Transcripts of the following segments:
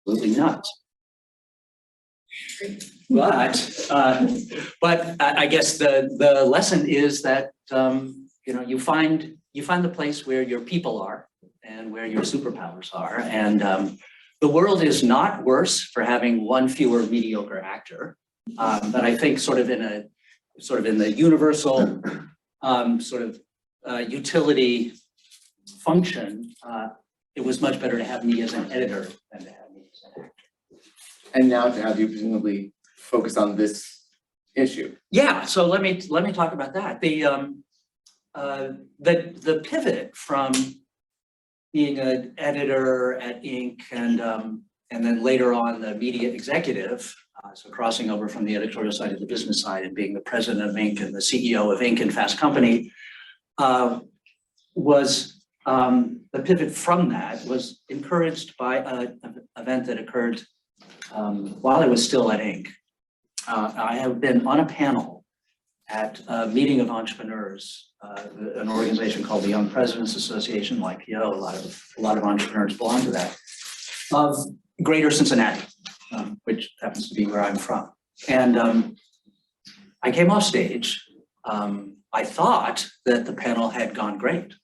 absolutely nuts. But I guess the lesson is that you find the place where your people are and where your superpowers are, and the world is not worse for having one fewer mediocre actor. But I think sort of in the universal utility function, it was much better to have me as an editor than to have me as an actor. And now to have you presumably focus on this issue. Yeah, so let me talk about that. The pivot from being an editor at Inc. and then later on the media executive, so crossing over from the editorial side to the business side and being the president of Inc. and the CEO of Inc. and Fast Company, was the pivot from that was encouraged by an event that occurred while I was still at Inc. I have been on a panel at a meeting of entrepreneurs, an organization called the Young Presidents Association, YPO. A lot of entrepreneurs belong to that, of Greater Cincinnati, which happens to be where I'm from. And I came off stage. I thought that the panel had gone great.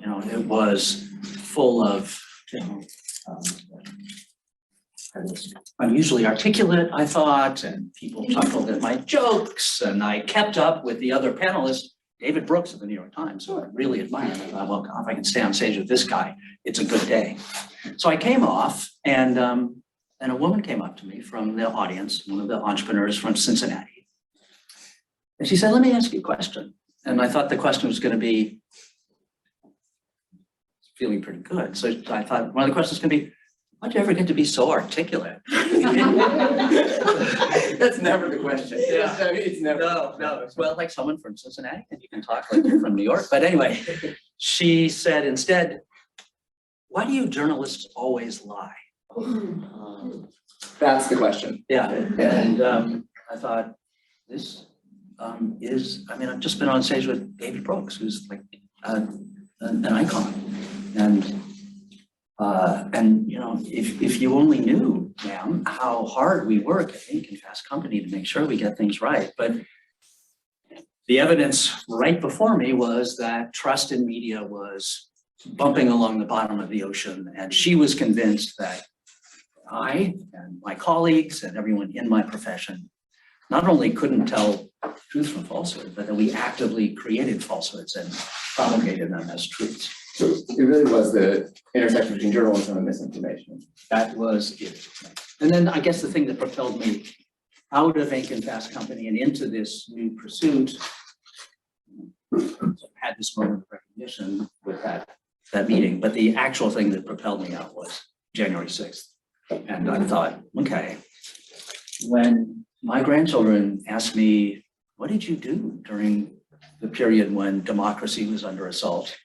It was full of, I was unusually articulate, I thought, and people chuckled at my jokes, and I kept up with the other panelists, David Brooks of the New York Times, who I really admire. I thought, well, if I can stay on stage with this guy, it's a good day. So I came off, and a woman came up to me from the audience, one of the entrepreneurs from Cincinnati. And she said, let me ask you a question. And I thought the question was going to be, feeling pretty good. So I thought one of the questions was going to be, how'd you ever get to be so articulate? That's never the question. Yeah. I mean, it's never. No. Well, like someone from Cincinnati, and you can talk like you're from New York. But anyway, she said instead, why do you journalists always lie? That's the question. Yeah. And I thought, this I've just been on stage with David Brooks, who's like an icon. And if you only knew, ma'am, how hard we work at Inc. and Fast Company to make sure we get things right. But the evidence right before me was that trust in media was bumping along the bottom of the ocean. And she was convinced that I and my colleagues and everyone in my profession not only couldn't tell truth from falsehood, but that we actively created falsehoods and promulgated them as truths. So it really was the intersection between journalism and misinformation. That was it. And then I guess the thing that propelled me out of Inc. and Fast Company and into this new pursuit, had this moment of recognition with that meeting, but the actual thing that propelled me out was January 6th. And I thought, okay, when my grandchildren asked me, what did you do during the period when democracy was under assault?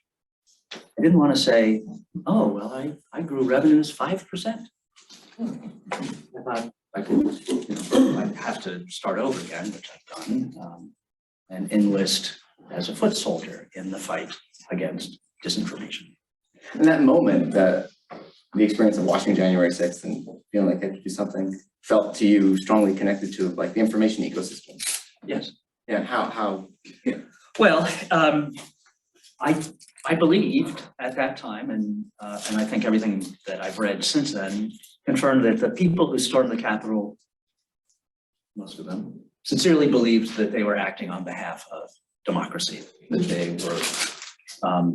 I didn't want to say, oh, well, I grew revenues 5%. I thought I'd have to start over again, which I've done, and enlist as a foot soldier in the fight against disinformation. In that moment, the experience of watching January 6th and feeling like I had to do something felt to you strongly connected to like the information ecosystem. Yes. Yeah. How? Yeah. Well, I believed at that time, and I think everything that I've read since then confirmed that the people who stormed the Capitol, most of them, sincerely believed that they were acting on behalf of democracy, that they were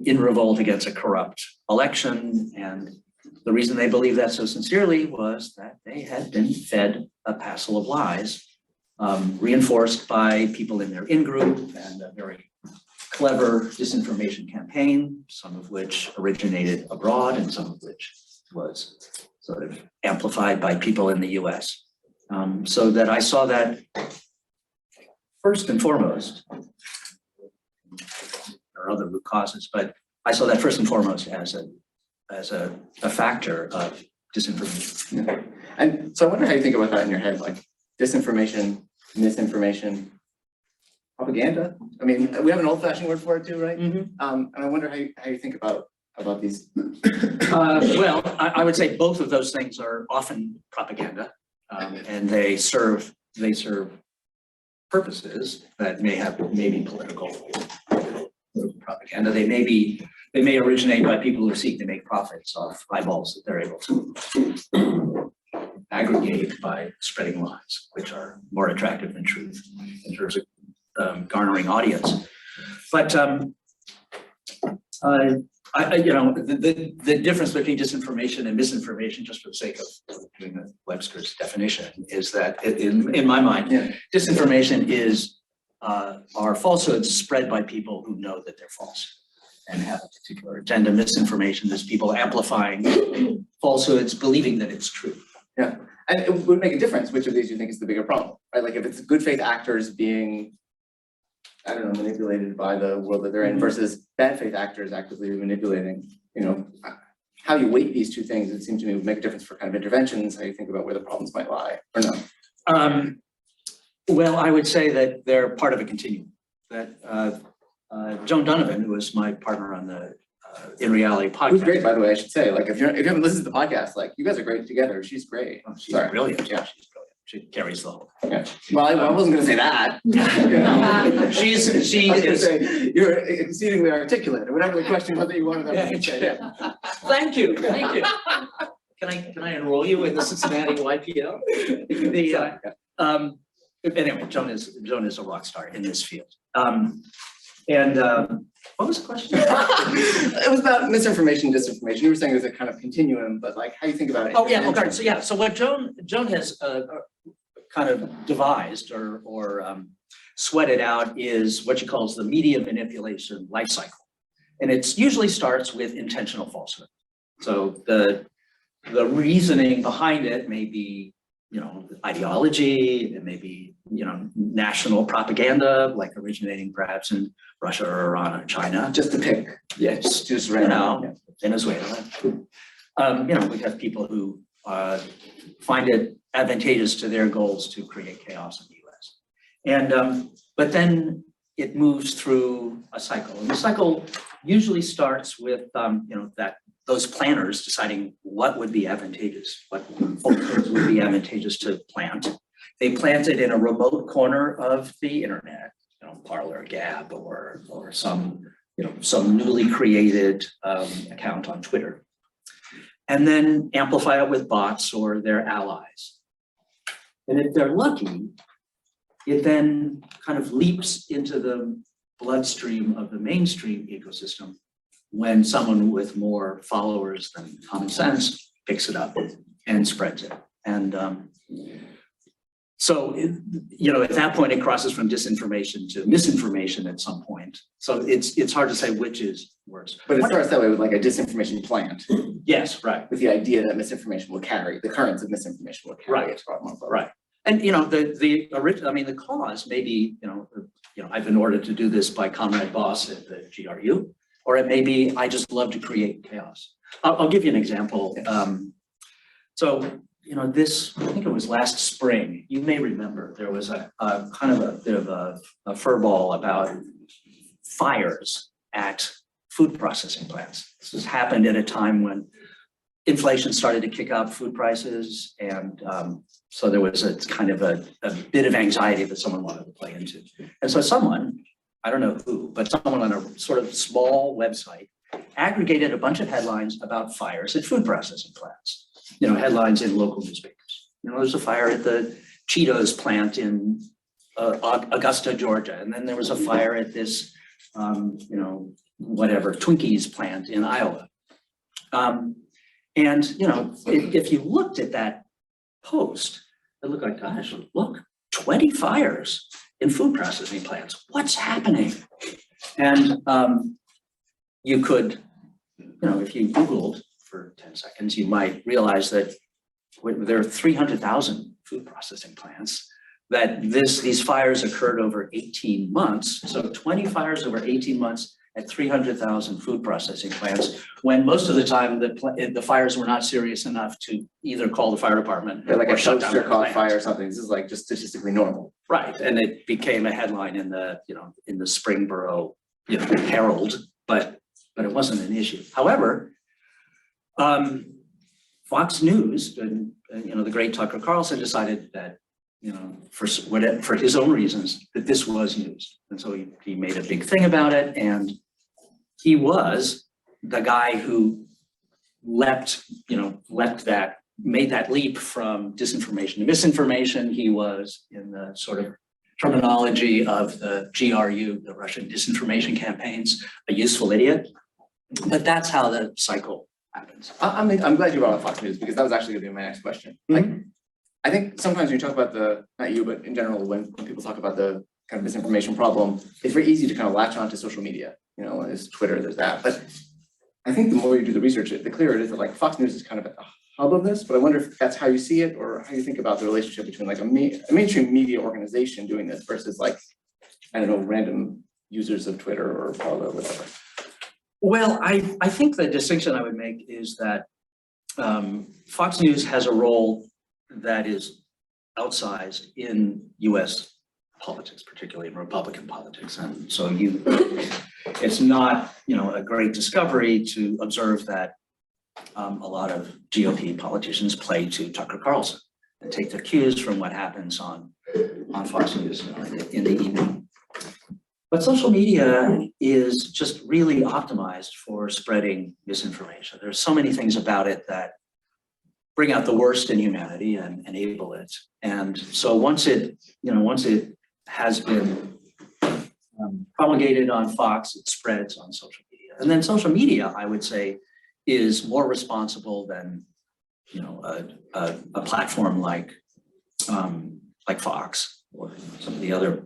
in revolt against a corrupt election. And the reason they believed that so sincerely was that they had been fed a passel of lies, reinforced by people in their in-group and a very clever disinformation campaign, some of which originated abroad and some of which was sort of amplified by people in the US. So that I saw that first and foremost, there are other root causes, but I saw that first and foremost as a factor of disinformation. Yeah. And so I wonder how you think about that in your head, like disinformation, misinformation, propaganda. I mean, we have an old-fashioned word for it too, right? Mm-hmm. And I wonder how you think about about these? Well, I would say both of those things are often propaganda, and they serve purposes that may be political propaganda. They may originate by people who seek to make profits off eyeballs that they're able to aggregate by spreading lies, which are more attractive than truth in terms of garnering audience. But the difference between disinformation and misinformation, just for the sake of doing the Webster's definition, is that in my mind, disinformation are falsehoods spread by people who know that they're false and have a particular agenda. Misinformation is people amplifying falsehoods, believing that it's true. Yeah, and it would make a difference which of these you think is the bigger problem, right? Like if it's good faith actors being, I don't know, manipulated by the world that they're in versus bad faith actors actively manipulating, how you weight these two things, it seems to me would make a difference for kind of interventions, how you think about where the problems might lie, or no? Well, I would say that they're part of a continuum. That Joan Donovan, who was my partner on the In Reality podcast. Who's great, by the way, I should say. Like, if you haven't listened to the podcast, like, you guys are great together. She's great. Oh, she's brilliant. Yeah, she's brilliant. She carries the whole. Yeah. Well, I wasn't going to say that. She is. You're exceedingly articulate. Or whatever the question was that you wanted to say. Yeah. Thank you. Can I enroll you in the Cincinnati YPO? Anyway, Joan is a rock star in this field. What was the question? It was about misinformation, disinformation. You were saying there's a kind of continuum, but like how you think about it. Oh yeah, okay. So what Joan has kind of devised or sweated out is what she calls the media manipulation life cycle, and it usually starts with intentional falsehood. So the reasoning behind it may be ideology, it may be national propaganda, like originating perhaps in Russia or Iran or China. Just to pick. Yes, just right now. Venezuela. We have people who find it advantageous to their goals to create chaos in the US. And but then it moves through a cycle. And the cycle usually starts with those planners deciding what would be advantageous, what falsehoods would be advantageous to plant. They plant it in a remote corner of the internet, Parler, Gab, or some newly created account on Twitter, and then amplify it with bots or their allies. And if they're lucky, it then kind of leaps into the bloodstream of the mainstream ecosystem when someone with more followers than common sense picks it up and spreads it. And so, at that point, it crosses from disinformation to misinformation at some point. So it's hard to say which is worse. But it starts that way with like a disinformation plant. Yes, right. With the idea that misinformation will carry, the currents of misinformation will carry it. Right. And the cause may be, I've been ordered to do this by Comrade Boss at the GRU, or it may be I just love to create chaos. I'll give you an example. I think it was last spring, you may remember, there was a kind of a bit of a furball about fires at food processing plants. This has happened at a time when inflation started to kick up food prices, and so there was a kind of a bit of anxiety that someone wanted to play into. And so someone, I don't know who, but someone on a sort of small website aggregated a bunch of headlines about fires at food processing plants. Headlines in local newspapers. There's a fire at the Cheetos plant in Augusta, Georgia, and then there was a fire at this, Twinkies plant in Iowa. If you looked at that post, it looked like, gosh, look, 20 fires in food processing plants. What's happening? And you could, if you Googled for 10 seconds, you might realize that there are 300,000 food processing plants, that these fires occurred over 18 months. So 20 fires over 18 months at 300,000 food processing plants, when most of the time the fires were not serious enough to either call the fire department like or a shut down the caught plant. fire or something. This is like just statistically normal. Right, and it became a headline in the Springboro Herald, but but it wasn't an issue. However, Fox News and the great Tucker Carlson decided that for his own reasons that this was news, and so he made a big thing about it, and he was the guy who made that leap from disinformation to misinformation. He was, in the sort of terminology of the GRU, the Russian disinformation campaigns, a useful idiot. But that's how the cycle happens. I'm glad you brought up Fox News, because that was actually going to be my next question. Like, I think sometimes when you talk about not you, but in general, when people talk about the kind of misinformation problem, it's very easy to kind of latch onto social media. There's Twitter, there's that. But I think the more you do the research, the clearer it is that like Fox News is kind of at the hub of this. But I wonder if that's how you see it, or how you think about the relationship between like a mainstream media organization doing this versus like, I don't know, random users of Twitter or Parler or whatever. Well, I think the distinction I would make is that Fox News has a role that is outsized in US politics, particularly in Republican politics. And so it's not, a great discovery to observe that a lot of GOP politicians play to Tucker Carlson and take their cues from what happens on Fox News in the evening. But social media is just really optimized for spreading misinformation. There's so many things about it that bring out the worst in humanity and enable it. And so once it has been promulgated on Fox, it spreads on social media. And then social media, I would say, is more responsible than a platform like Fox or some of the other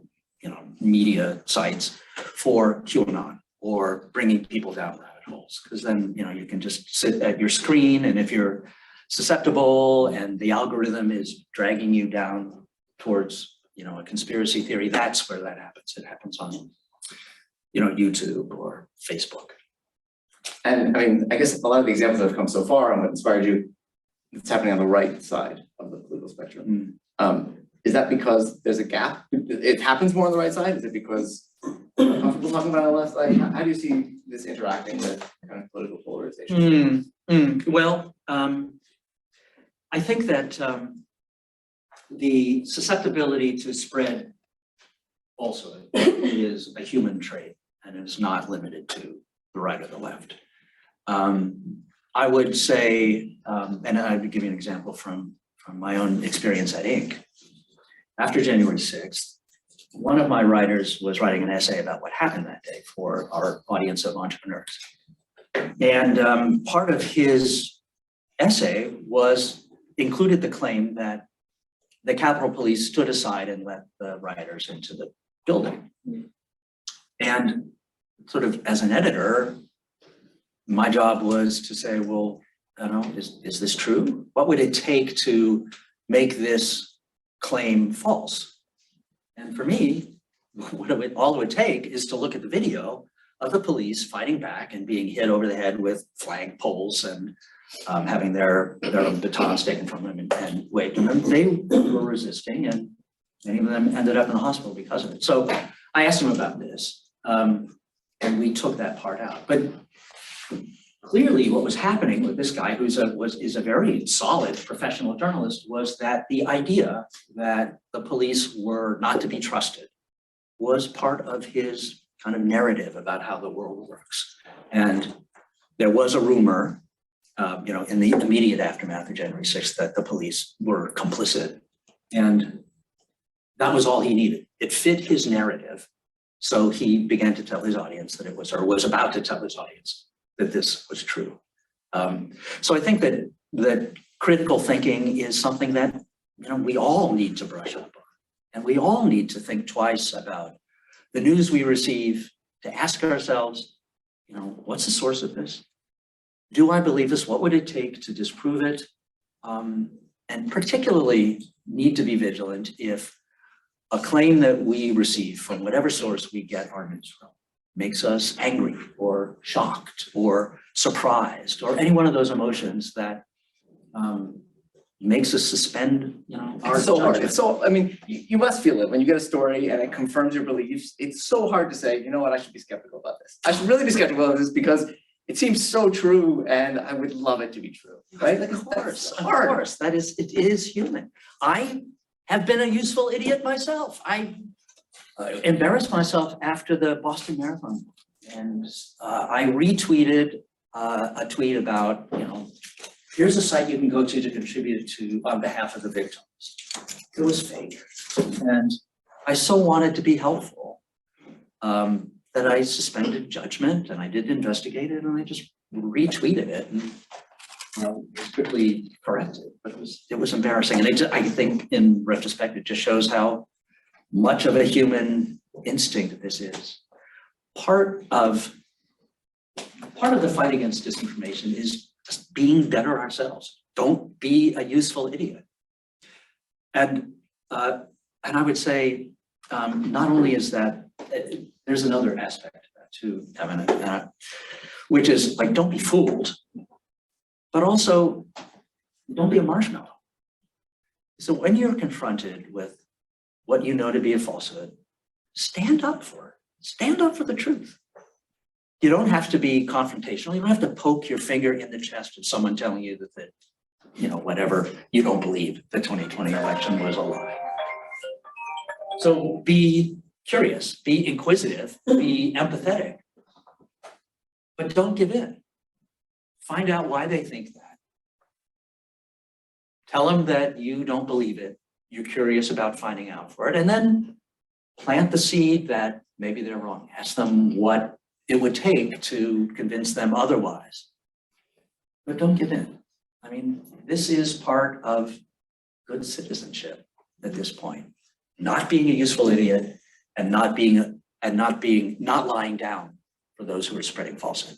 media sites for QAnon or bringing people down rabbit holes. Because then you can just sit at your screen, and if you're susceptible and the algorithm is dragging you down towards a conspiracy theory, that's where that happens. It happens on YouTube or Facebook. And I mean, I guess a lot of the examples that have come so far and what inspired you, it's happening on the right side of the political spectrum. Is that because there's a gap? It happens more on the right side? Is it because you're comfortable talking about it on the left side? How do you see this interacting with kind of political polarization? Well, I think that the susceptibility to spread falsehood is a human trait, and it's not limited to the right or the left. I would say, and I would give you an example from my own experience at Inc. After January 6th, one of my writers was writing an essay about what happened that day for our audience of entrepreneurs. And part of his essay included the claim that the Capitol Police stood aside and let the rioters into the building. And sort of as an editor, my job was to say, well, I don't know, is this true? What would it take to make this claim false? And for me, all it would take is to look at the video of the police fighting back and being hit over the head with flag poles and having their batons taken from them and waved them. And they were resisting, and many of them ended up in the hospital because of it. So I asked him about this, and we took that part out. But clearly what was happening with this guy, is a very solid professional journalist, was that the idea that the police were not to be trusted was part of his kind of narrative about how the world works. And there was a rumor, in the immediate aftermath of January 6th, that the police were complicit. And that was all he needed. It fit his narrative. So he began to tell his audience that it was, or was about to tell his audience that this was true. So I think that critical thinking is something that we all need to brush up on, and we all need to think twice about the news we receive, to ask ourselves, what's the source of this? Do I believe this? What would it take to disprove it? And particularly need to be vigilant if a claim that we receive from whatever source we get our news from makes us angry or shocked or surprised or any one of those emotions that makes us suspend, our It's so hard. judgment. It's so, I mean, you must feel it when you get a story and it confirms your beliefs. It's so hard to say, you know what, I should be skeptical about this. I should really be skeptical of this because it seems so true and I would love it to be true, right? Of course, it is human. I have been a useful idiot myself. I embarrassed myself after the Boston Marathon, and I retweeted a tweet about, here's a site you can go to contribute to on behalf of the victims. It was fake, and I so wanted to be helpful that I suspended judgment, and I didn't investigate it, and I just retweeted it and quickly corrected. But it was embarrassing, and I think in retrospect it just shows how much of a human instinct this is. Part of the fight against disinformation is just being better ourselves. Don't be a useful idiot. And I would say not only is that, there's another aspect to that too, Evan, which is like, don't be fooled, but also don't be a marshmallow. So when you're confronted with what you know to be a falsehood, stand up for it. Stand up for the truth. You don't have to be confrontational. You don't have to poke your finger in the chest of someone telling you that whatever you don't believe, the 2020 election was a lie. So be curious, be inquisitive, be empathetic, but don't give in. Find out why they think that. Tell them that you don't believe it. You're curious about finding out for it, and then plant the seed that maybe they're wrong. Ask them what it would take to convince them otherwise. But don't give in. I mean, this is part of good citizenship at this point. Not being a useful idiot and not lying down for those who are spreading falsehood.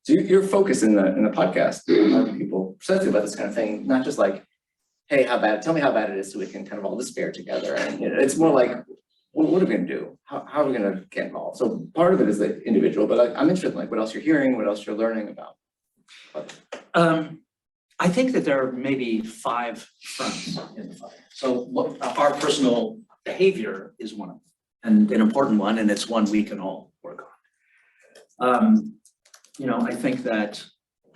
So your focus in the podcast, having people precisely about this kind of thing, not just like, hey, tell me how bad it is so we can kind of all despair together. And it's more like, what are we gonna do? How are we gonna get involved? So part of it is the individual, but I'm interested in like what else you're hearing, what else you're learning about. I think that there are maybe 5 fronts in the fight. So our personal behavior is one of them, and an important one, and it's one we can all work on. I think that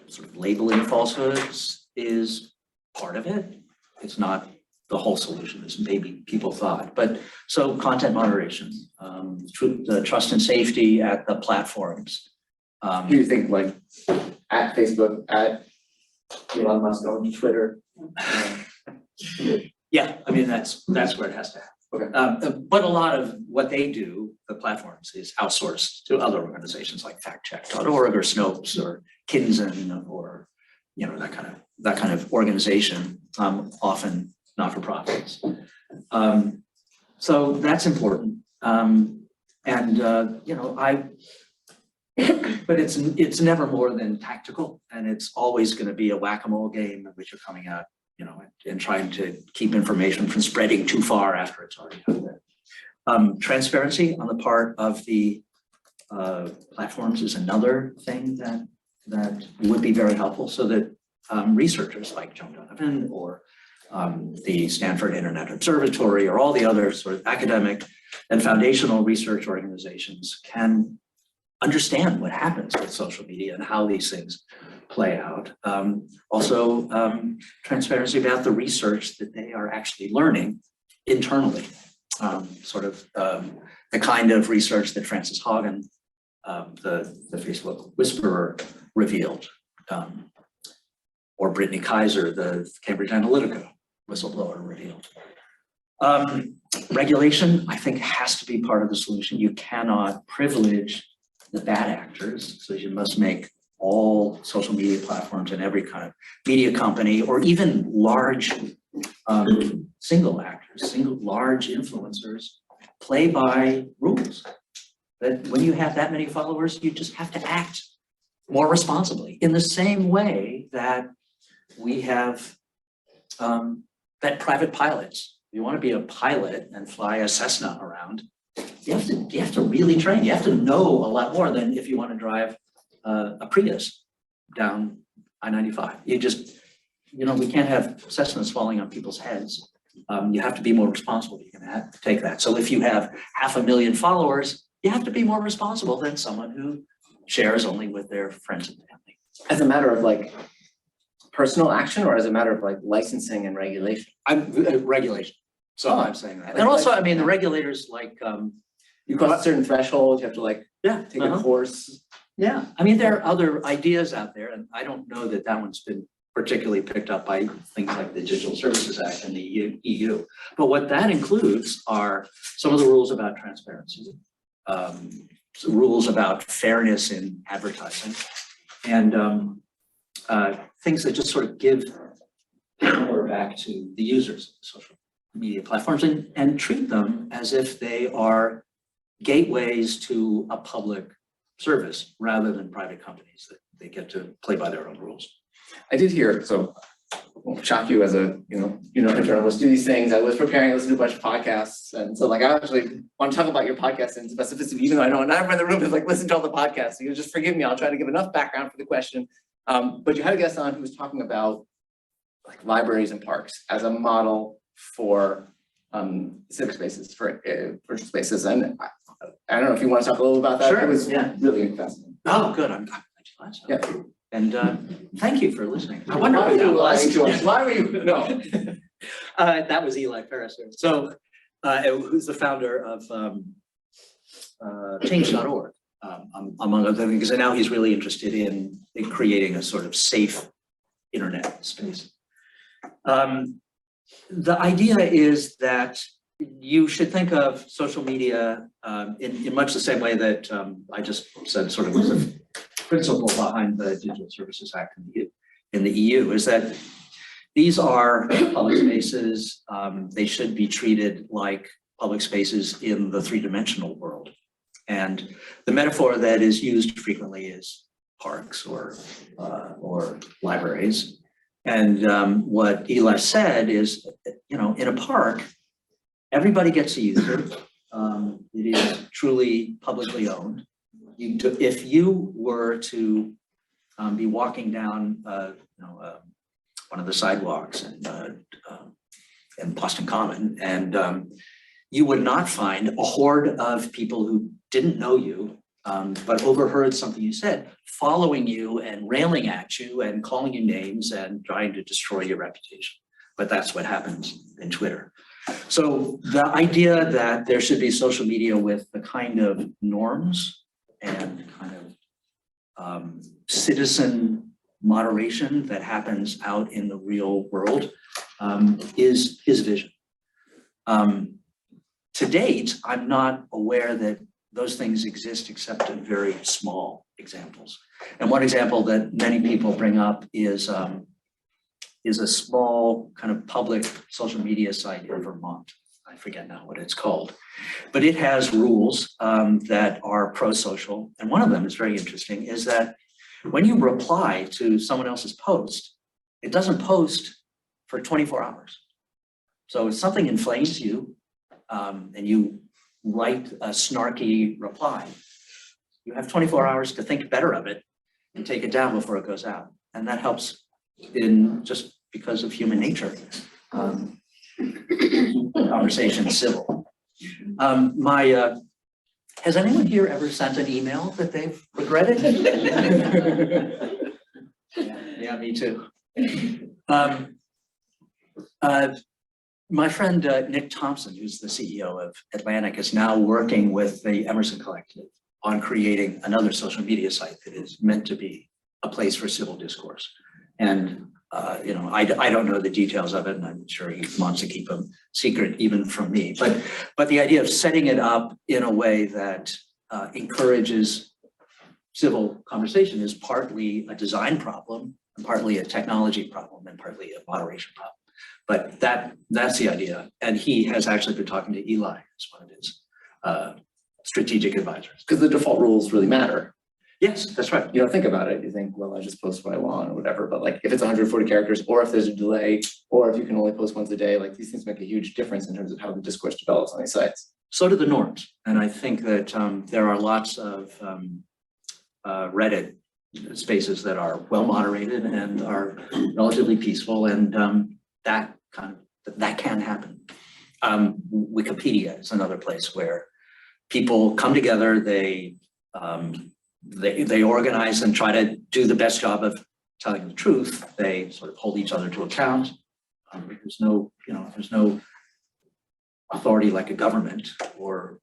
sort of labeling falsehoods is part of it. It's not the whole solution, as maybe people thought. But so content moderation, the trust and safety at the platforms. Do you think like at Facebook, at Elon Musk on Twitter? Yeah, I mean, that's where it has to happen. Okay. But a lot of what they do, the platforms, is outsourced to other organizations like factcheck.org or Snopes or Kinzen or that kind of organization, often not-for-profits. So that's important. But it's never more than tactical, and it's always going to be a whack-a-mole game in which you're coming out, and trying to keep information from spreading too far after it's already out there. Transparency on the part of the platforms is another thing that would be very helpful, so that researchers like Joan Donovan or the Stanford Internet Observatory or all the other sort of academic and foundational research organizations can understand what happens with social media and how these things play out. Also, transparency about the research that they are actually learning internally, the kind of research that Frances Haugen, the Facebook whisperer, revealed, or Brittany Kaiser, the Cambridge Analytica whistleblower, revealed. Regulation, I think, has to be part of the solution. You cannot privilege the bad actors, so you must make all social media platforms and every kind of media company, or even large single actors, large influencers, play by rules. That when you have that many followers, you just have to act more responsibly, in the same way that we have that private pilots. You want to be a pilot and fly a Cessna around, you have to really train. You have to know a lot more than if you want to drive a Prius down I-95. we can't have Cessnas falling on people's heads. You have to be more responsible. You can have to take that. So if you have 500,000 followers, you have to be more responsible than someone who shares only with their friends and family. As a matter of like personal action or as a matter of like licensing and regulation? Regulation. So Oh, I'm saying that. like- And also, I mean, the regulators like, You cross a certain threshold, you have to like yeah, take a course. yeah. I mean, there are other ideas out there, and I don't know that that one's been particularly picked up by things like the Digital Services Act and the EU. But what that includes are some of the rules about transparency, rules about fairness in advertising, and things that just sort of give power back to the users of social media platforms and treat them as if they are gateways to a public service rather than private companies that they get to play by their own rules. I did hear, so won't shock you as a, a journalist, do these things. I was preparing, I listened to a bunch of podcasts. And so like, I actually want to talk about your podcast in specificity, even though I know not everyone in the room is like, listen to all the podcasts. So you just forgive me. I'll try to give enough background for the question. But you had a guest on who was talking about like libraries and parks as a model for civic spaces, for virtual spaces. And I don't know if you want to talk a little about that. Sure, It was yeah. really fascinating. Oh, good. I'm glad so. Yeah. And thank you for listening. I wonder Why who were you that lying was. to us? Why were you, no. That was Eli Ferrister. So, who's the founder of change.org, among other things. And now he's really interested in creating a sort of safe internet space. The idea is that you should think of social media in much the same way that I just said sort of was the principle behind the Digital Services Act in the EU, is that these are public spaces. They should be treated like public spaces in the three-dimensional world. And the metaphor that is used frequently is parks or libraries. And what Eli said is, in a park, everybody gets to use it. It is truly publicly owned. If you were to be walking down, one of the sidewalks in Boston Common, and you would not find a horde of people who didn't know you, but overheard something you said, following you and railing at you and calling you names and trying to destroy your reputation. But that's what happens in Twitter. So the idea that there should be social media with the kind of norms and kind of citizen moderation that happens out in the real world is his vision. To date, I'm not aware that those things exist except in very small examples. And one example that many people bring up is a small kind of public social media site in Vermont. I forget now what it's called, but it has rules that are pro-social. And one of them is very interesting, is that when you reply to someone else's post, it doesn't post for 24 hours. So if something inflames you and you write a snarky reply, you have 24 hours to think better of it and take it down before it goes out. And that helps in just because of human nature. Conversation civil. Has anyone here ever sent an email that they've regretted? Yeah, me too. My friend Nick Thompson, who's the CEO of Atlantic, is now working with the Emerson Collective on creating another social media site that is meant to be a place for civil discourse. And I don't know the details of it, and I'm sure he wants to keep them secret even from me. But the idea of setting it up in a way that encourages civil conversation is partly a design problem, and partly a technology problem, and partly a moderation problem. But that's the idea. And he has actually been talking to Eli as one of his strategic advisors. Because the default rules really matter. Yes, that's right. You don't think about it. You think, well, I just post what I want or whatever. But like if it's 140 characters, or if there's a delay, or if you can only post once a day, like these things make a huge difference in terms of how the discourse develops on these sites. So do the norms. And I think that there are lots of Reddit spaces that are well moderated and are relatively peaceful, and that can happen. Wikipedia is another place where people come together, they organize and try to do the best job of telling the truth. They sort of hold each other to account. There's no authority like a government or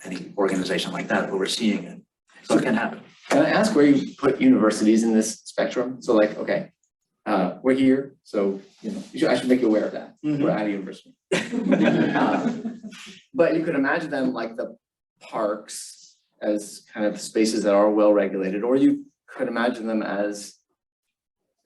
any organization like that overseeing it. So it can happen. Can I ask where you put universities in this spectrum? So like, okay, we're here, so I should make you aware of that. We're at a university. But you could imagine them like the parks as kind of spaces that are well regulated, or you could imagine them as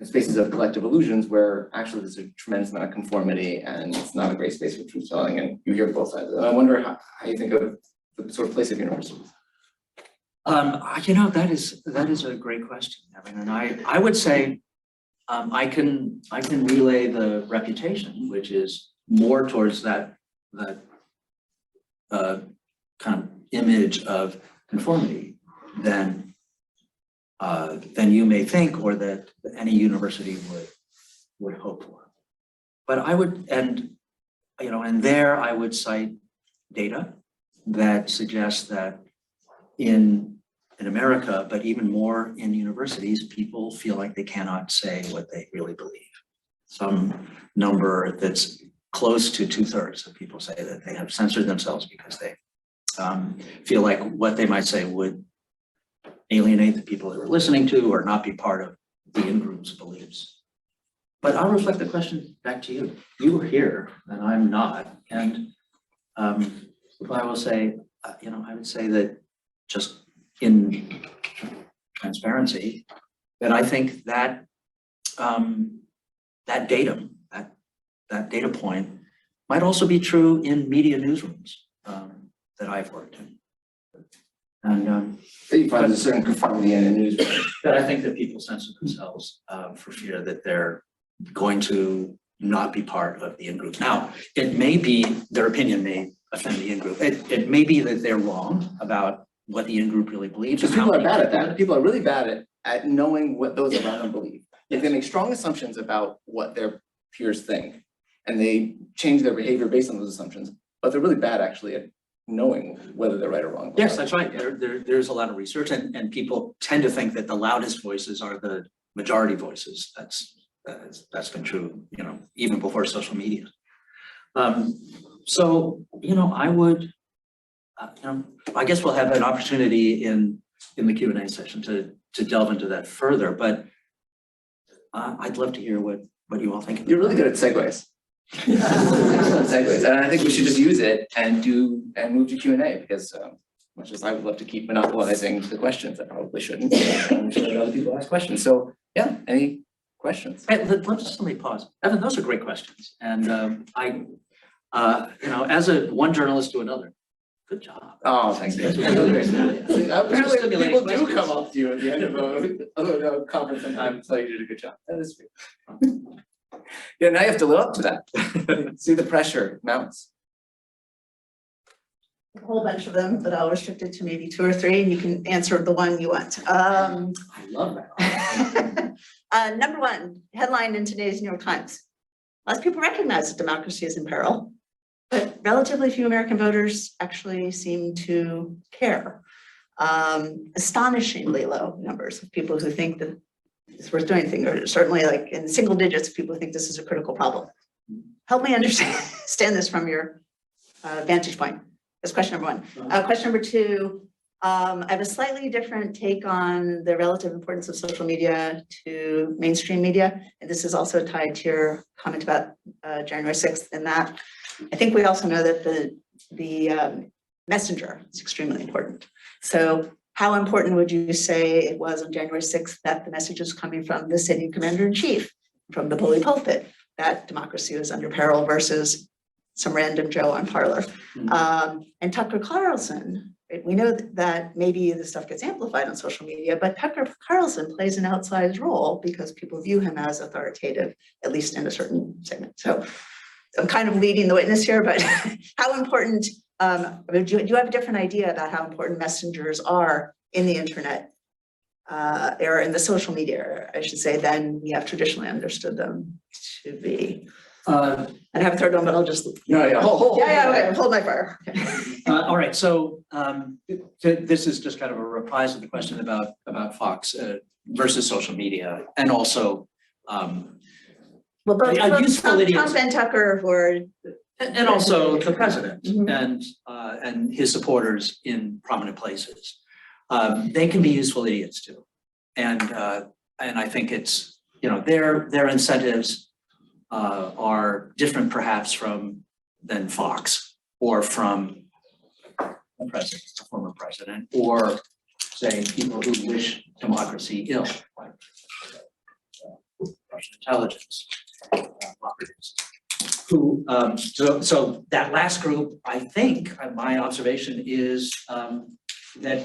spaces of collective illusions where actually there's a tremendous amount of conformity and it's not a great space for truth telling, and you hear both sides. And I wonder how you think of the sort of place of universities. That is a great question, Evan. And I would say I can relay the reputation, which is more towards that kind of image of conformity than you may think, or that any university would hope for. But I would, and there I would cite data that suggests that in America, but even more in universities, people feel like they cannot say what they really believe. Some number that's close to 2/3 of people say that they have censored themselves because they feel like what they might say would alienate the people they were listening to or not be part of the in-group's beliefs. But I'll reflect the question back to you. You were here and I'm not. And I will say, I would say that just in transparency, that I think that that data point might also be true in media newsrooms that I've worked in. And you find a certain conformity in a newsroom. that I think that people censor themselves for fear that they're going to not be part of the in-group. Now, it may be, their opinion may offend the in-group. It may be that they're wrong about what the in-group really believes. Because people are bad at that. People are really bad at knowing what those around them believe. If they make strong assumptions about what their peers think, and they change their behavior based on those assumptions, but they're really bad actually at knowing whether they're right or wrong. Yes, that's right. There's a lot of research, and people tend to think that the loudest voices are the majority voices. That's been true, even before social media. So, I would, I guess we'll have an opportunity in the Q&A session to delve into that further, but I'd love to hear what you all think. You're really good at segues. Excellent segues, and I think we should just use it and move to Q&A, because much as I would love to keep monopolizing the questions, I probably shouldn't. I'm sure that other people ask questions. So yeah, any questions? Hey, let me pause. Evan, those are great questions, and as one journalist to another, good job. Oh, thanks. Apparently people do come up to you at the end of a conference sometime and tell you did a good job. That is true. Yeah, now you have to live up to that. See the pressure mounts. A whole bunch of them, but I'll restrict it to maybe 2 or 3, and you can answer the one you want. I love that. Number 1, headline in today's New York Times. Lots of people recognize that democracy is in peril, but relatively few American voters actually seem to care. Astonishingly low numbers of people who think that it's worth doing anything, or certainly like in single digits of people who think this is a critical problem. Help me understand this from your vantage point. That's question number 1. Question number 2, I have a slightly different take on the relative importance of social media to mainstream media. And this is also tied to your comment about January 6th, in that I think we also know that the messenger is extremely important. So how important would you say it was on January 6th that the message was coming from the sitting commander-in-chief, from the bully pulpit, that democracy was under peril, versus some random Joe on Parler? And Tucker Carlson, we know that maybe the stuff gets amplified on social media, but Tucker Carlson plays an outsized role because people view him as authoritative, at least in a certain segment. So I'm kind of leading the witness here, but how important, do you have a different idea about how important messengers are in the internet era, in the social media era, I should say, than we have traditionally understood them to be. I have a third one, but I'll just. Hold. Okay, hold my fire. All right, so this is just kind of a reprise of the question about Fox versus social media, and also Well, both useful Trump idiots. and Tucker were. And also the president Mhm. and his supporters in prominent places. They can be useful idiots too. And I think it's, you know, their incentives are different perhaps than Fox or from the president, the former president, or say people who wish democracy ill, like Russian intelligence operatives. Who, so that last group, I think, my observation is that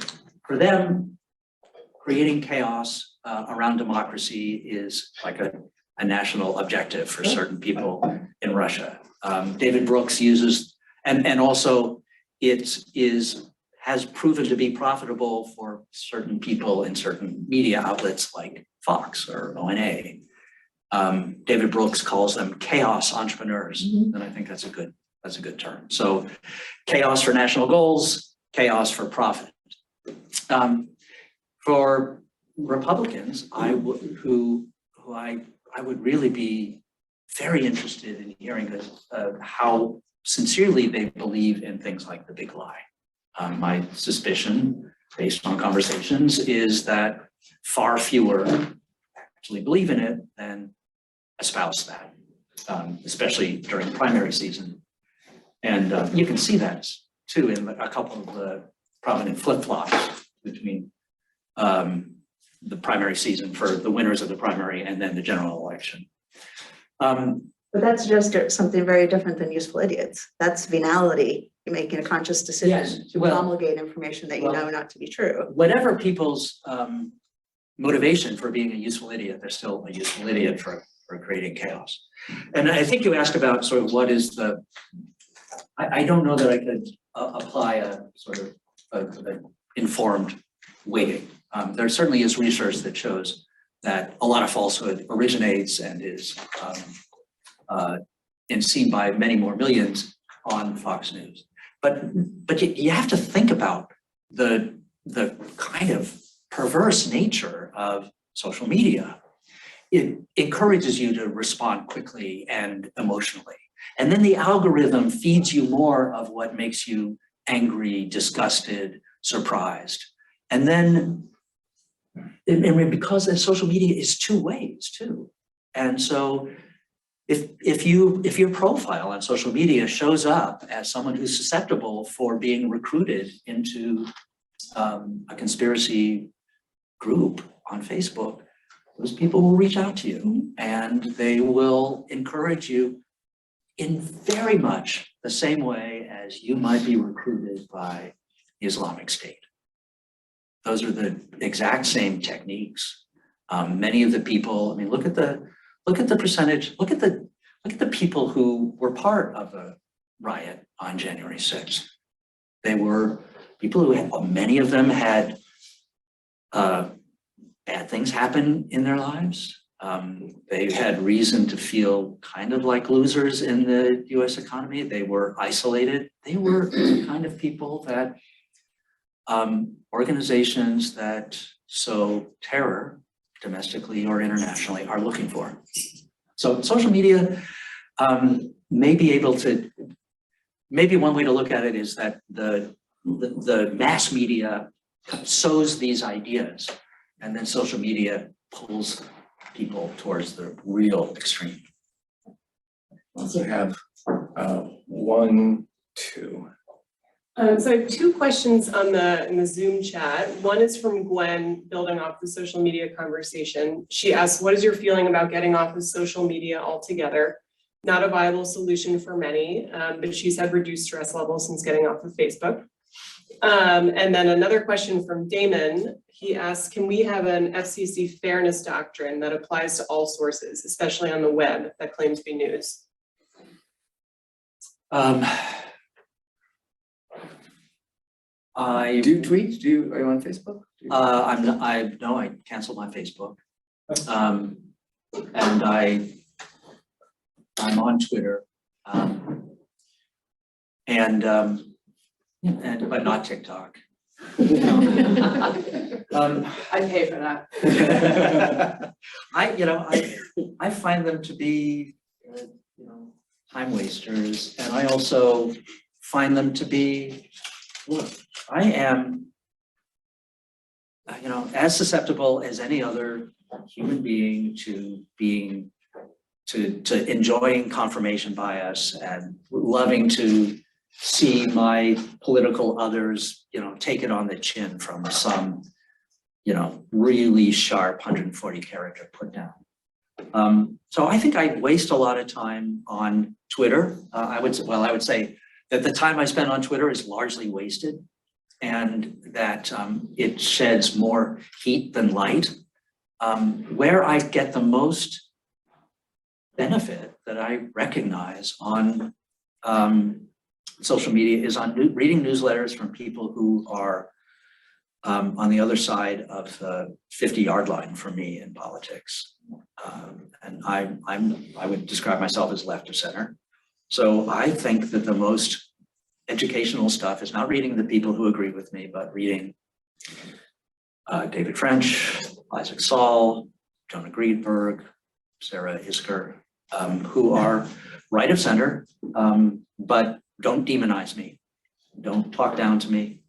for them, creating chaos around democracy is like a national objective for certain people in Russia. David Brooks uses, and also has proven to be profitable for certain people in certain media outlets like Fox or ONA. David Brooks calls them chaos entrepreneurs, and I think that's a good term. So chaos for national goals, chaos for profit. For Republicans, I would really be very interested in hearing how sincerely they believe in things like the big lie. My suspicion, based on conversations, is that far fewer actually believe in it than espouse that, especially during primary season. And you can see that too in a couple of the prominent flip-flops between the primary season for the winners of the primary and then the general election. But that's just something very different than useful idiots. That's venality. You're making a conscious decision to promulgate information that you know not to be true. Whatever people's motivation for being a useful idiot, they're still a useful idiot for creating chaos. And I think you asked about sort of what is I don't know that I could apply a sort of an informed weighting. There certainly is research that shows that a lot of falsehood originates and is seen by many more millions on Fox News. But you have to think about the kind of perverse nature of social media. It encourages you to respond quickly and emotionally. And then the algorithm feeds you more of what makes you angry, disgusted, surprised. And then, because social media is two ways too. And so if your profile on social media shows up as someone who's susceptible for being recruited into a conspiracy group on Facebook, those people will reach out to you and they will encourage you in very much the same way as you might be recruited by the Islamic State. Those are the exact same techniques. Many of the people, I mean, look at the percentage, look at the people who were part of the riot on January 6th. They were people who many of them had bad things happen in their lives. They had reason to feel kind of like losers in the US economy. They were isolated. They were the kind of people that organizations that sow terror, domestically or internationally, are looking for. So social media may be able to, maybe one way to look at it is that the mass media sows these ideas, and then social media pulls people towards the real extreme. I also have one, two. So I have two questions in the Zoom chat. One is from Gwen, building off the social media conversation. She asks, what is your feeling about getting off of social media altogether? Not a viable solution for many, but she's had reduced stress levels since getting off of Facebook. And then another question from Damon. He asks, can we have an FCC fairness doctrine that applies to all sources, especially on the web, that claim to be news? I, Do you tweet? Are you on Facebook? I canceled my Facebook. And I'm on Twitter. But not TikTok. I pay for that. I find them to be, time wasters, and I also find them to be, look, I am, as susceptible as any other human being to enjoying confirmation bias and loving to see my political others, take it on the chin from some, really sharp 140 character put down. So I think I waste a lot of time on Twitter. I would say that the time I spend on Twitter is largely wasted, and that it sheds more heat than light. Where I get the most benefit that I recognize on social media is on reading newsletters from people who are on the other side of the 50-yard line for me in politics. And I would describe myself as left of center. So I think that the most educational stuff is not reading the people who agree with me, but reading David French, Isaac Saul, Jonah Greenberg, Sarah Isker, who are right of center, but don't demonize me, don't talk down to me.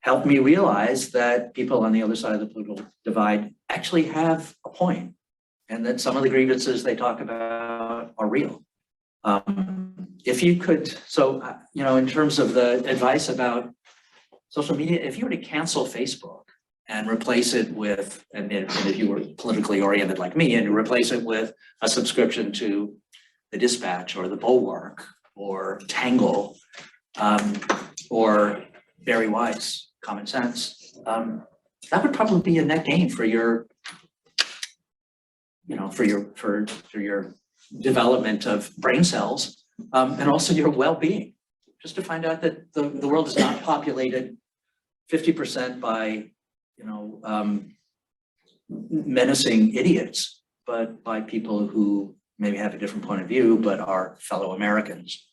Help me realize that people on the other side of the political divide actually have a point, and that some of the grievances they talk about are real. If you could, in terms of the advice about social media, if you were to cancel Facebook and replace it with, and if you were politically oriented like me, and you replace it with a subscription to the Dispatch or the Bulwark or Tangle or Barry Weiss, Common Sense, that would probably be a net gain for your, for your development of brain cells, and also your well-being. Just to find out that the world is not populated 50% by, menacing idiots, but by people who maybe have a different point of view, but are fellow Americans.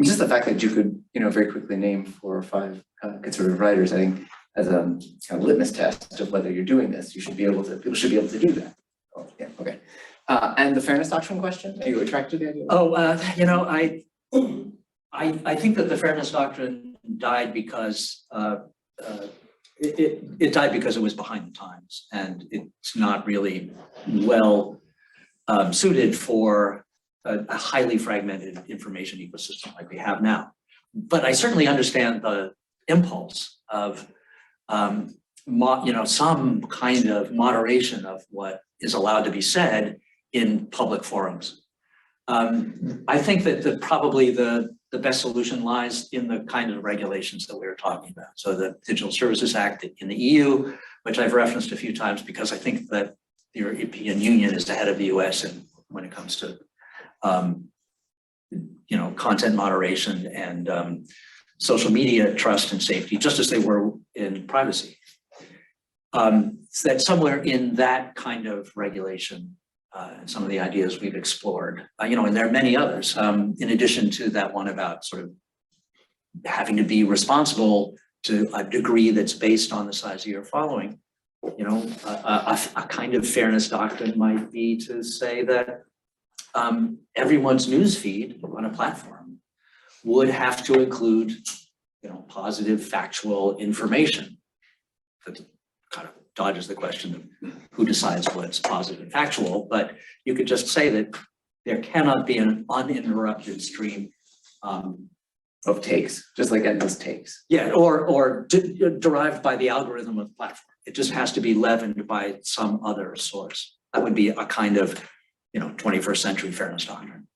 Just the fact that you could, very quickly name 4 or 5 conservative writers, I think, as a kind of litmus test of whether you're doing this, people should be able to do that. Oh, yeah, okay. And the fairness doctrine question, are you attracted to the idea? Oh, I think that the fairness doctrine died because it died because it was behind the times, and it's not really well suited for a highly fragmented information ecosystem like we have now. But I certainly understand the impulse of some kind of moderation of what is allowed to be said in public forums. I think that probably the best solution lies in the kind of regulations that we were talking about. So the Digital Services Act in the EU, which I've referenced a few times because I think that the European Union is ahead of the US when it comes to content moderation and social media trust and safety, just as they were in privacy. That somewhere in that kind of regulation, and some of the ideas we've explored, and there are many others, in addition to that one about sort of having to be responsible to a degree that's based on the size of your following. A kind of fairness doctrine might be to say that everyone's news feed on a platform would have to include, positive factual information. That kind of dodges the question of who decides what's positive and factual, but you could just say that there cannot be an uninterrupted stream of takes, just like endless takes. Yeah, or derived by the algorithm of the platform. It just has to be leavened by some other source. That would be a kind of 21st century fairness doctrine.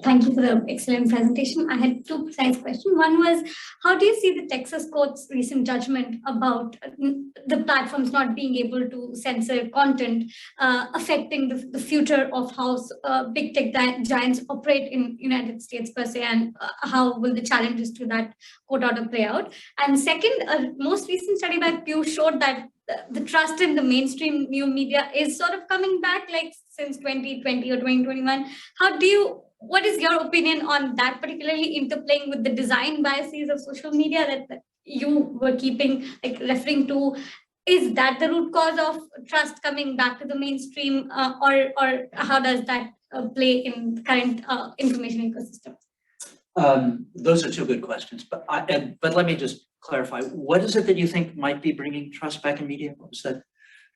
Thank you for the excellent presentation. I had two precise questions. One was, how do you see the Texas court's recent judgment about the platforms not being able to censor content affecting the future of how big tech giants operate in United States per se, and how will the challenges to that court order play out? And second, a most recent study by Pew showed that the trust in the mainstream new media is sort of coming back, like since 2020 or 2021. What is your opinion on that, particularly interplaying with the design biases of social media that you were referring to? Is that the root cause of trust coming back to the mainstream, or how does that play in the current information ecosystem? Those are two good questions, but let me just clarify. What is it that you think might be bringing trust back in media? What was that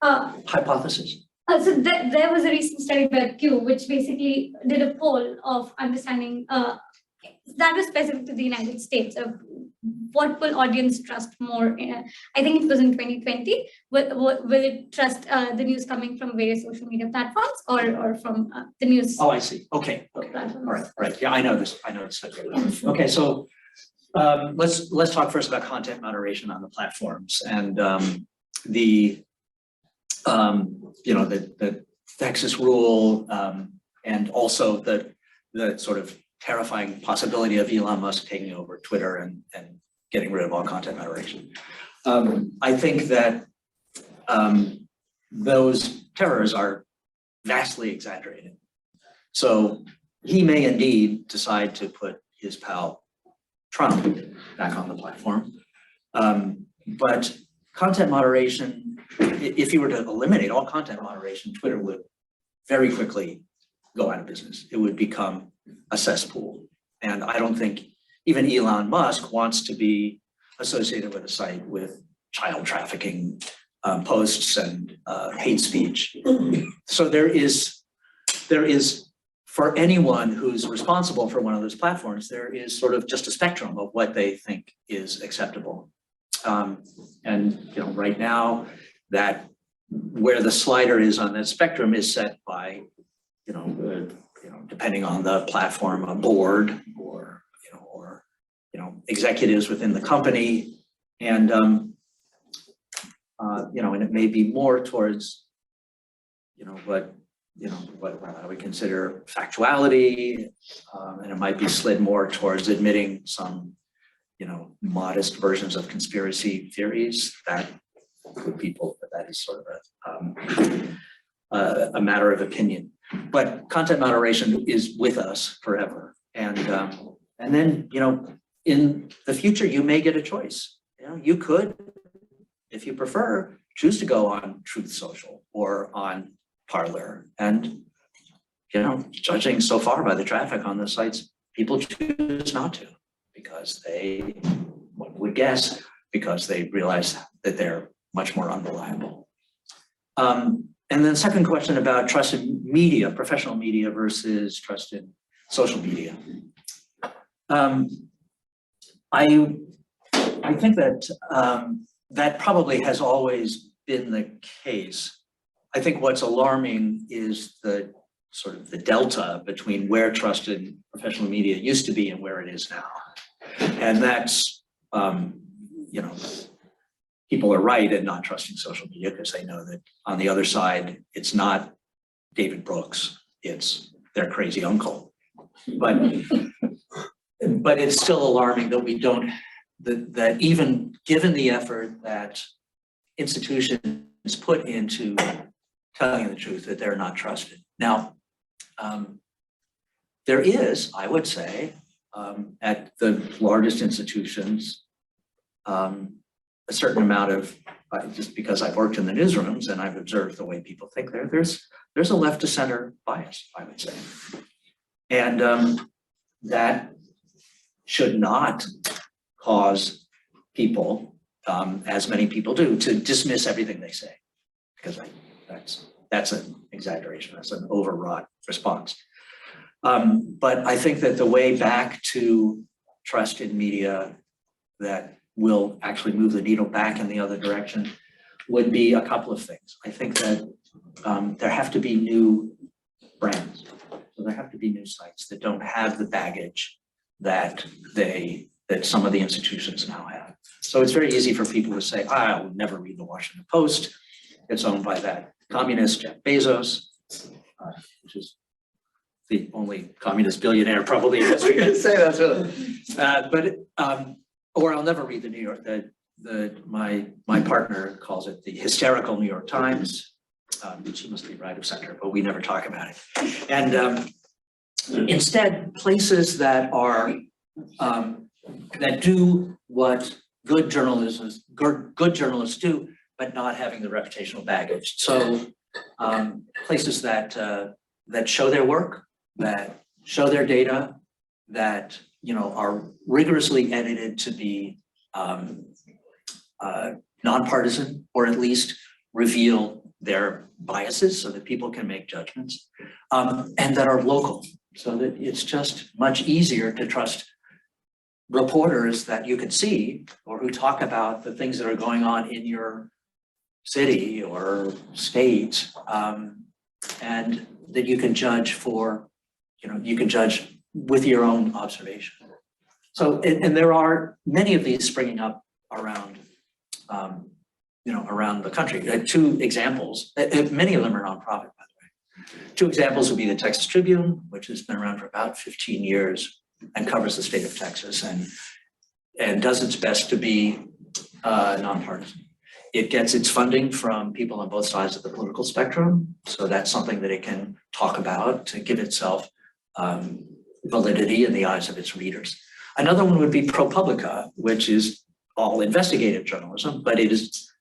hypothesis? So there was a recent study by Pew, which basically did a poll of understanding that was specific to the United States of what will audience trust more. I think it was in 2020. Will it trust the news coming from various social media platforms or from the news? Oh, I see. Okay. Platforms? All right. Yeah, I know this. Okay, so let's talk first about content moderation on the platforms and the Texas rule, and also the sort of terrifying possibility of Elon Musk taking over Twitter and getting rid of all content moderation. I think that those terrors are vastly exaggerated. So he may indeed decide to put his pal Trump back on the platform, but content moderation, if you were to eliminate all content moderation, Twitter would very quickly go out of business. It would become a cesspool. And I don't think even Elon Musk wants to be associated with a site with child trafficking posts and hate speech. So there is, for anyone who's responsible for one of those platforms, there is sort of just a spectrum of what they think is acceptable. And right now, that where the slider is on that spectrum is set by, depending on the platform, a board or executives within the company, and and it may be more towards what I would consider factuality, and it might be slid more towards admitting some modest versions of conspiracy theories that include people, but that is sort of a matter of opinion. But content moderation is with us forever, and then in the future you may get a choice. You could, if you prefer, choose to go on Truth Social or on Parler, and judging so far by the traffic on the sites, people choose not to, because one would guess, because they realize that they're much more unreliable. And then second question about trust in media, professional media versus trust in social media. I think that that probably has always been the case. I think what's alarming is the sort of the delta between where trust in professional media used to be and where it is now. And that's, people are right in not trusting social media because they know that on the other side, it's not David Brooks, it's their crazy uncle. But it's still alarming that that even given the effort that institutions put into telling the truth, that they're not trusted. Now, there is, I would say, at the largest institutions, a certain amount of, just because I've worked in the newsrooms and I've observed the way people think there's a left to center bias, I would say. And that should not cause people, as many people do, to dismiss everything they say, because that's an exaggeration, that's an overwrought response. But I think that the way back to trust in media that will actually move the needle back in the other direction would be a couple of things. I think that there have to be new brands. So there have to be news sites that don't have the baggage that some of the institutions now have. So it's very easy for people to say, I will never read the Washington Post. It's owned by that communist Jeff Bezos, which is the only communist billionaire probably in history. Say that's really. Or I'll never read the New York, my partner calls it the hysterical New York Times. She must be right of center, but we never talk about it. And instead, places that are that do what good journalists do, but not having the reputational baggage. So places that show their work, that show their data, that are rigorously edited to be nonpartisan, or at least reveal their biases so that people can make judgments, and that are local, so that it's just much easier to trust reporters that you can see or who talk about the things that are going on in your city or state, and that you can judge for, you can judge with your own observation. So, and there are many of these springing up around, around the country. Two examples, many of them are nonprofit, by the way. Two examples would be the Texas Tribune, which has been around for about 15 years and covers the state of Texas and does its best to be nonpartisan. It gets its funding from people on both sides of the political spectrum. So that's something that it can talk about to give itself validity in the eyes of its readers. Another one would be ProPublica, which is all investigative journalism, but it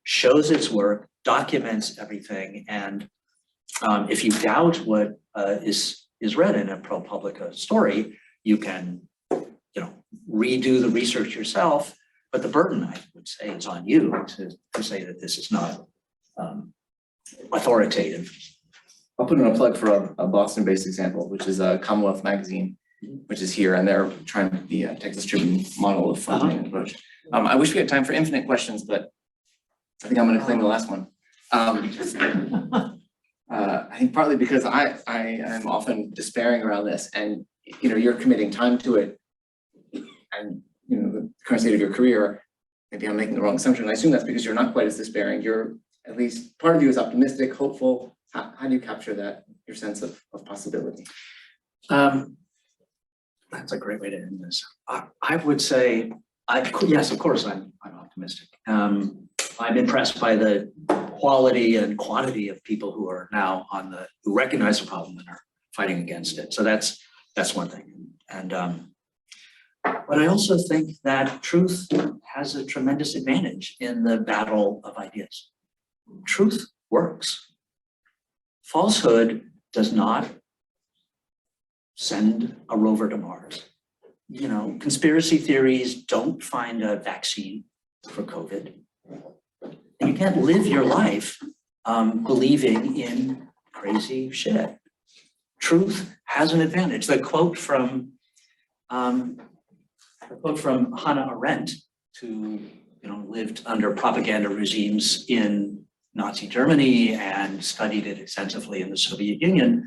shows its work, documents everything, and if you doubt what is read in a ProPublica story, you can, redo the research yourself. But the burden, I would say, is on you to say that this is not authoritative. I'll put in a plug for a Boston-based example, which is Commonwealth Magazine, which is here, and they're trying to be a Texas Tribune model of funding and approach. I wish we had time for infinite questions, but I think I'm going to claim the last one. I think partly because I am often despairing around this, and you're committing time to it, and the current state of your career. Maybe I'm making the wrong assumption. I assume that's because you're not quite as despairing. You're, at least part of you is optimistic, hopeful. How do you capture that, your sense of possibility? That's a great way to end this. I would say, yes, of course, I'm optimistic. I'm impressed by the quality and quantity of people who are now who recognize the problem and are fighting against it. So that's one thing. And but I also think that truth has a tremendous advantage in the battle of ideas. Truth works. Falsehood does not send a rover to Mars. Conspiracy theories don't find a vaccine for COVID. And you can't live your life believing in crazy shit. Truth has an advantage. The quote from Hannah Arendt, who lived under propaganda regimes in Nazi Germany and studied it extensively in the Soviet Union,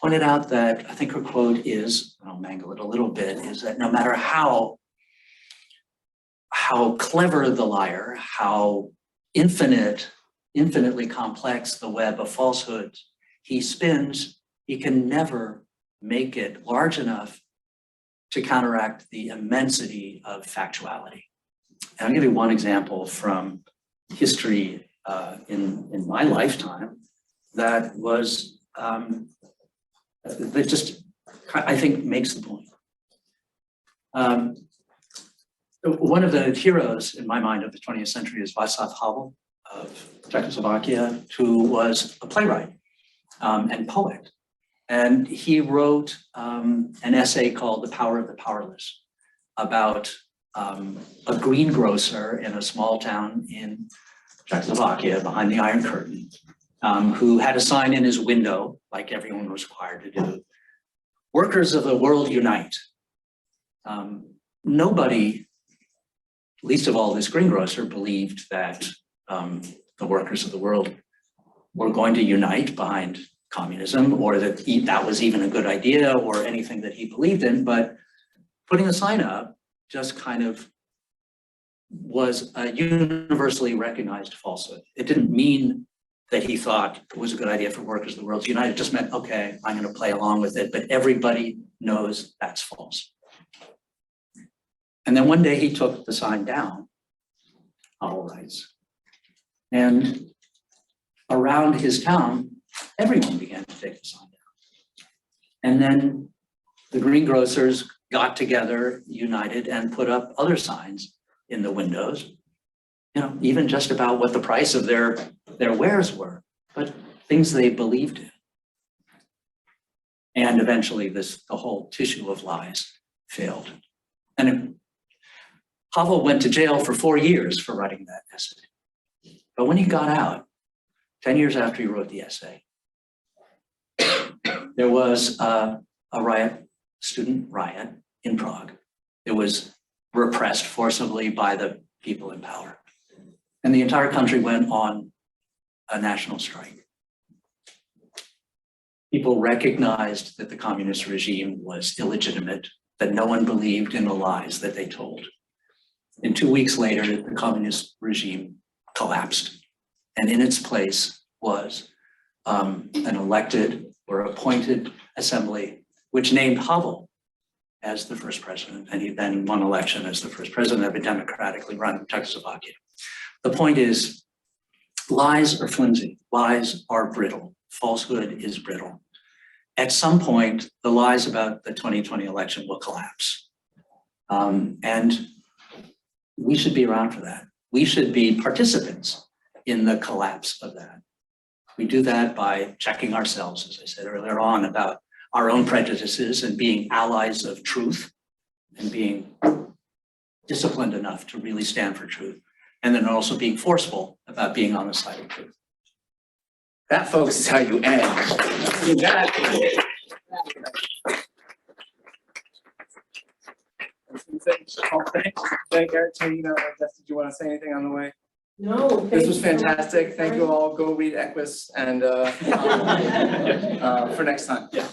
pointed out that, I think her quote is, and I'll mangle it a little bit, is that no matter how clever the liar, how infinitely complex the web of falsehoods he spins, he can never make it large enough to counteract the immensity of factuality. And I'll give you one example from history in my lifetime that was, that just, I think, makes the point. One of the heroes in my mind of the 20th century is Václav Havel of Czechoslovakia, who was a playwright and poet. And he wrote an essay called The Power of the Powerless about a greengrocer in a small town in Czechoslovakia behind the Iron Curtain, who had a sign in his window, like everyone was required to do, "Workers of the world unite." Nobody, least of all this greengrocer, believed that the workers of the world were going to unite behind communism or that that was even a good idea or anything that he believed in, but putting a sign up just kind of was a universally recognized falsehood. It didn't mean that he thought it was a good idea for workers of the world united. It just meant, okay, I'm going to play along with it, but everybody knows that's false. And then one day he took the sign down, Howell writes, and around his town, everyone began to take the sign down. And then the greengrocers got together, united, and put up other signs in the windows, even just about what the price of their wares were, but things they believed in. And eventually the whole tissue of lies failed. And Havel went to jail for 4 years for writing that essay. But when he got out, 10 years after he wrote the essay, there was a student riot in Prague. It was repressed forcibly by the people in power. And the entire country went on a national strike. People recognized that the communist regime was illegitimate, that no one believed in the lies that they told. And 2 weeks later, the communist regime collapsed. And in its place was an elected or appointed assembly, which named Havel as the first president. And he then won election as the first president of a democratically run Czechoslovakia. The point is, lies are flimsy, lies are brittle, falsehood is brittle. At some point, the lies about the 2020 election will collapse. And we should be around for that. We should be participants in the collapse of that. We do that by checking ourselves, as I said earlier on, about our own prejudices and being allies of truth and being disciplined enough to really stand for truth. And then also being forceful about being on the side of truth. That, folks, is how you end. Thank Eric, Tina, Jess, did you want to say anything on the way? No. This was fantastic. Thank you all. Go read Equus and for next time. Yeah.